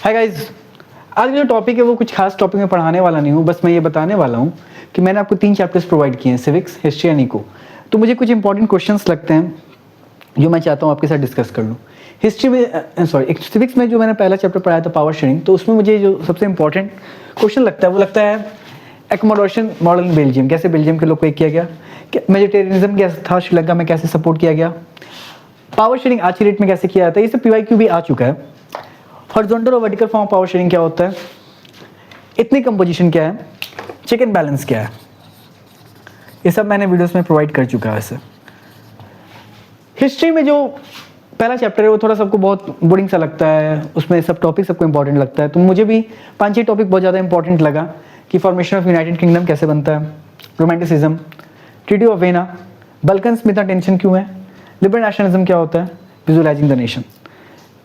Hi guys, आज का जो टॉपिक है वो कुछ खास टॉपिक में पढ़ाने वाला नहीं हूँ, बस मैं ये बताने वाला हूँ कि मैंने आपको 3 चैप्टर्स प्रोवाइड किए हैं, सिविक्स, हिस्ट्री एंड इको। तो मुझे कुछ इंपॉर्टेंट क्वेश्चंस लगते हैं जो मैं चाहता हूँ आपके साथ डिस्कस कर लूँ। हिस्ट्री में सिविक्स में जो मैंने पहला चैप्टर पढ़ाया था पावर शेयरिंग, तो उसमें मुझे जो सबसे इंपॉर्टेंट क्वेश्चन लगता है वो लगता है एकोमोडेशन मॉडल इन बेल्जियम, कैसे बेल्जियम के लोग को एक किया गया, मेडिटेरियनिज्म क्या था, श्रीलंका में कैसे सपोर्ट किया गया, पावर शेयरिंग आज की डेट में कैसे किया जाता है, ये सब PYQ भी आ चुका है। हॉरिजॉन्टल और वर्टिकल फॉर्म पावर शेयरिंग क्या होता है, इतनी कंपोजिशन क्या है, चेक एंड बैलेंस क्या है, ये सब मैंने वीडियोस में प्रोवाइड कर चुका है। वैसे हिस्ट्री में जो पहला चैप्टर है वो थोड़ा सबको बहुत बोरिंग सा लगता है, उसमें सब टॉपिक सबको इंपॉर्टेंट लगता है, तो मुझे भी 5-6 टॉपिक बहुत ज़्यादा इंपॉर्टेंट लगा कि फॉर्मेशन ऑफ यूनाइटेड किंगडम कैसे बनता है, romanticism, treaty of vena, Balkan Smitha tension क्यों है, लिबरल नेशनलिज्म क्या होता है, विजुअलाइजिंग द नेशन।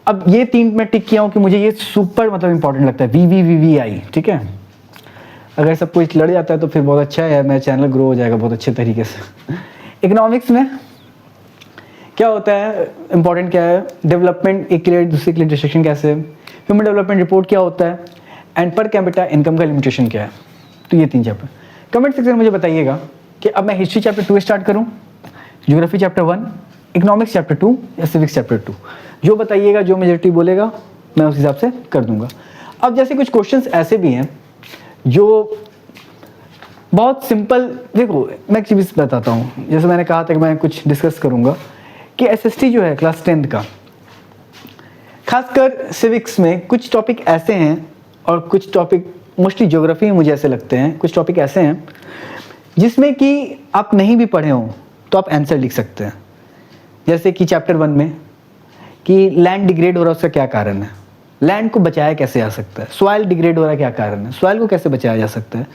अब ये 3 मैं टिक किया हूँ कि मुझे ये सुपर मतलब इंपॉर्टेंट लगता है, VVVVI, ठीक है। अगर सब कुछ लड़ जाता है तो फिर बहुत अच्छा है, मेरा चैनल ग्रो हो जाएगा बहुत अच्छे तरीके से। इकोनॉमिक्स में क्या होता है, इंपॉर्टेंट क्या है, डेवलपमेंट एक क्लियर दूसरे क्लियर डिस्ट्रक्शन कैसे, ह्यूमन डेवलपमेंट रिपोर्ट क्या होता है, एंड पर कैपिटा इनकम का लिमिटेशन क्या है। तो ये 3 चैप्टर कमेंट सेक्शन में मुझे बताइएगा कि अब मैं हिस्ट्री चैप्टर 2 स्टार्ट करूँ, ज्योग्राफी चैप्टर 1, इकोनॉमिक्स चैप्टर 2 या सिविक्स चैप्टर 2। जो बताइएगा, जो मेजॉरिटी बोलेगा मैं उस हिसाब से कर दूंगा। अब जैसे कुछ क्वेश्चंस ऐसे भी हैं जो बहुत सिंपल, देखो मैं एक चीज़ बताता हूँ, जैसे मैंने कहा था कि मैं कुछ डिस्कस करूँगा कि SST जो है क्लास 10th का, खासकर सिविक्स में कुछ टॉपिक ऐसे हैं और कुछ टॉपिक मोस्टली ज्योग्राफी में मुझे ऐसे लगते हैं, कुछ टॉपिक ऐसे हैं जिसमें कि आप नहीं भी पढ़े हों तो आप आंसर लिख सकते हैं। जैसे कि चैप्टर 1 में कि लैंड डिग्रेड हो रहा है उसका क्या कारण है, लैंड को बचाया कैसे जा सकता है, सॉइल डिग्रेड हो रहा है क्या कारण है, सॉइल को कैसे बचाया जा सकता है।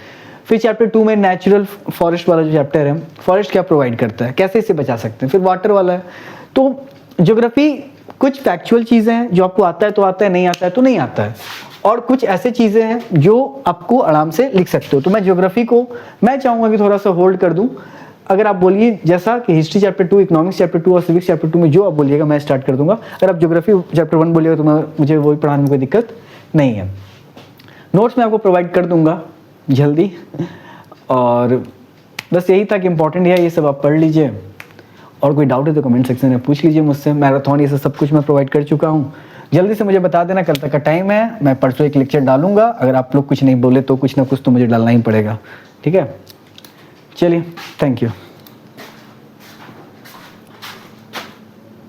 फिर चैप्टर 2 में नेचुरल फॉरेस्ट वाला जो चैप्टर है, फॉरेस्ट क्या प्रोवाइड करता है, कैसे इसे बचा सकते हैं। फिर वाटर वाला है। तो ज्योग्राफी कुछ फैक्चुअल चीज़ें हैं जो आपको आता है तो आता है, नहीं आता है तो नहीं आता है, और कुछ ऐसे चीज़ें हैं जो आपको आराम से लिख सकते हो। तो मैं ज्योग्राफी को मैं चाहूँगा कि थोड़ा सा होल्ड कर दूँ। अगर आप बोलिए जैसा कि हिस्ट्री चैप्टर 2, इकोनॉमिक्स चैप्टर 2 और सिविक्स चैप्टर 2 में जो आप बोलिएगा मैं स्टार्ट कर दूंगा। अगर आप ज्योग्राफी चैप्टर 1 बोलिएगा तो मुझे वही पढ़ाने में कोई दिक्कत नहीं है। नोट्स मैं आपको प्रोवाइड कर दूंगा जल्दी, और बस यही था कि इंपॉर्टेंट है, ये सब आप पढ़ लीजिए, और कोई डाउट है तो कमेंट सेक्शन में पूछ लीजिए मुझसे। मैराथन ये सब कुछ मैं प्रोवाइड कर चुका हूँ, जल्दी से मुझे बता देना, कल तक का टाइम है। मैं परसों एक लेक्चर डालूंगा, अगर आप लोग कुछ नहीं बोले तो कुछ ना कुछ तो मुझे डालना ही पड़ेगा, ठीक है। चलिए, थैंक यू।